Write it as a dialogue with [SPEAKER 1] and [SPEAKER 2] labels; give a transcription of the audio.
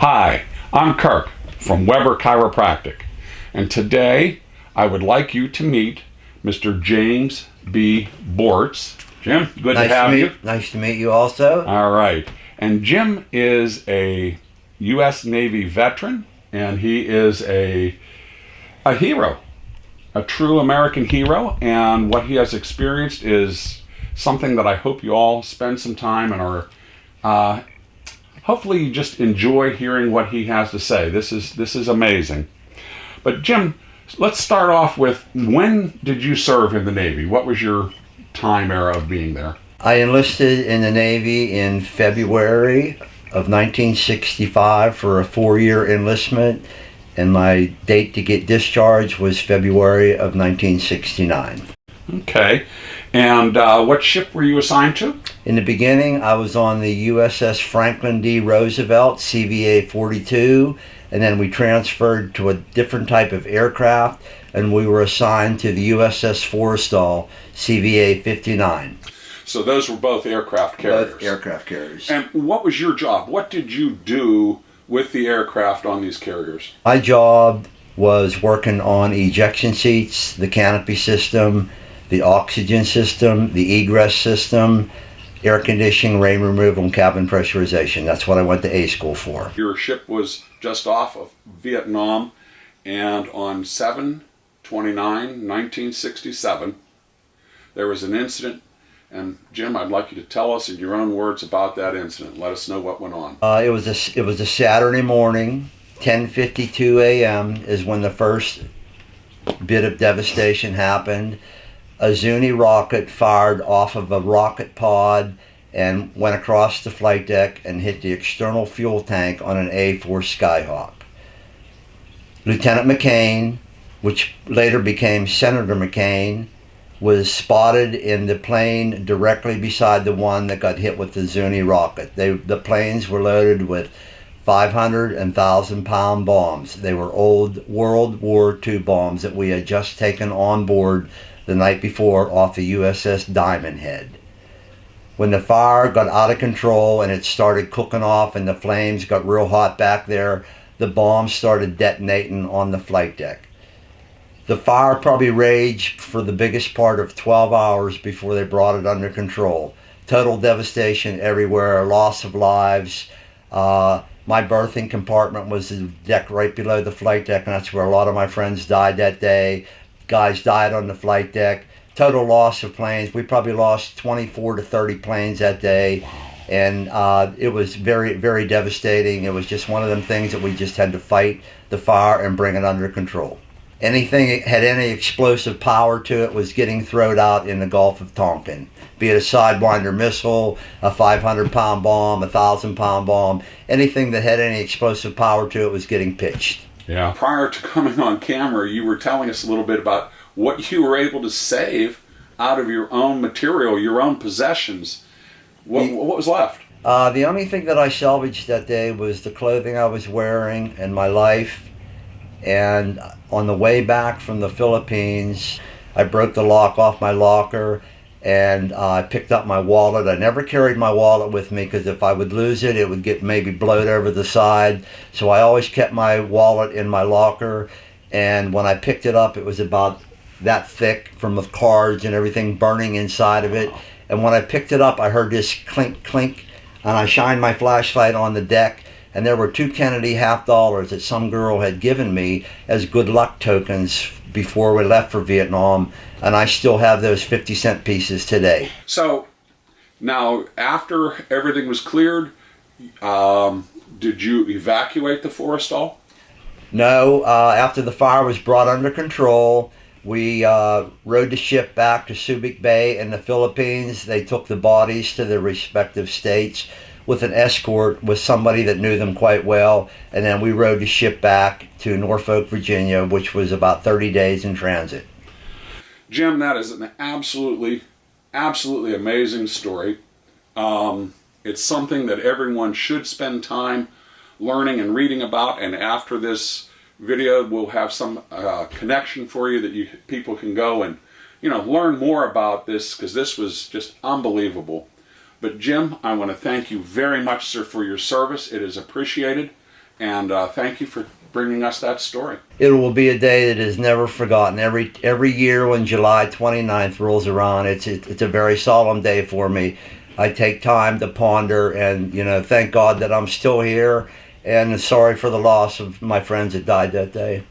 [SPEAKER 1] Hi, I'm Kirk from Weber Chiropractic, and today I would like you to meet Mr. James B. Bortz. Jim, good to have you.
[SPEAKER 2] Nice to meet you also.
[SPEAKER 1] All right. And Jim is a U.S. Navy veteran, and he is a hero, a true American hero, and what he has experienced is something that I hope you all spend some time and are hopefully you just enjoy hearing what he has to say. This is amazing. But Jim, let's start off with, when did you serve in the Navy? What was your time era of being there?
[SPEAKER 2] I enlisted in the Navy in February of 1965 for a 4-year enlistment, and my date to get discharged was February of 1969.
[SPEAKER 1] Okay. And what ship were you assigned to?
[SPEAKER 2] In the beginning, I was on the USS Franklin D. Roosevelt, CVA 42, and then we transferred to a different type of aircraft, and we were assigned to the USS Forestall, CVA 59.
[SPEAKER 1] So those were both aircraft carriers?
[SPEAKER 2] Both aircraft carriers.
[SPEAKER 1] And what was your job? What did you do with the aircraft on these carriers?
[SPEAKER 2] My job was working on ejection seats, the canopy system, the oxygen system, the egress system, air conditioning, rain removal, and cabin pressurization. That's what I went to A school for.
[SPEAKER 1] Your ship was just off of Vietnam, and on 7/29/1967, there was an incident. And Jim, I'd like you to tell us in your own words about that incident. Let us know what went on.
[SPEAKER 2] It was a Saturday morning, 10:52 a.m. is when the first bit of devastation happened. A Zuni rocket fired off of a rocket pod and went across the flight deck and hit the external fuel tank on an A-4 Skyhawk. Lieutenant McCain, which later became Senator McCain, was spotted in the plane directly beside the one that got hit with the Zuni rocket. The planes were loaded with 500 and 1,000-pound bombs. They were old World War II bombs that we had just taken on board the night before off the USS Diamond Head. When the fire got out of control and it started cooking off and the flames got real hot back there, the bombs started detonating on the flight deck. The fire probably raged for the biggest part of 12 hours before they brought it under control. Total devastation everywhere, loss of lives. My berthing compartment was the deck right below the flight deck, and that's where a lot of my friends died that day. Guys died on the flight deck. Total loss of planes. We probably lost 24 to 30 planes that day. And it was very, very devastating. It was just one of them things that we just had to fight the fire and bring it under control. Anything that had any explosive power to it was getting thrown out in the Gulf of Tonkin. Be it a Sidewinder missile, a 500-pound bomb, a 1,000-pound bomb. Anything that had any explosive power to it was getting pitched.
[SPEAKER 1] Yeah. Prior to coming on camera, you were telling us a little bit about what you were able to save out of your own material, your own possessions. What was left?
[SPEAKER 2] The only thing that I salvaged that day was the clothing I was wearing and my life. And on the way back from the Philippines, I broke the lock off my locker and I picked up my wallet. I never carried my wallet with me because if I would lose it, it would get maybe blowed over the side. So I always kept my wallet in my locker. And when I picked it up, it was about that thick from the cards and everything burning inside of it. And when I picked it up, I heard this clink, clink, and I shined my flashlight on the deck. And there were 2 Kennedy $50 that some girl had given me as good luck tokens before we left for Vietnam, and I still have those 50-cent pieces today.
[SPEAKER 1] So, now, after everything was cleared, did you evacuate the Forestall?
[SPEAKER 2] No, after the fire was brought under control, we rowed the ship back to Subic Bay in the Philippines. They took the bodies to their respective states with an escort with somebody that knew them quite well, and then we rowed the ship back to Norfolk, Virginia, which was about 30 days in transit.
[SPEAKER 1] Jim, that is an absolutely amazing story. It's something that everyone should spend time learning and reading about, and after this video we'll have some connection for you that people can go and learn more about this, because this was just unbelievable. But Jim, I want to thank you very much, sir, for your service. It is appreciated. And thank you for bringing us that story.
[SPEAKER 2] It will be a day that is never forgotten. Every year when July 29th rolls around, it's a very solemn day for me. I take time to ponder and, thank God that I'm still here, and sorry for the loss of my friends that died that day.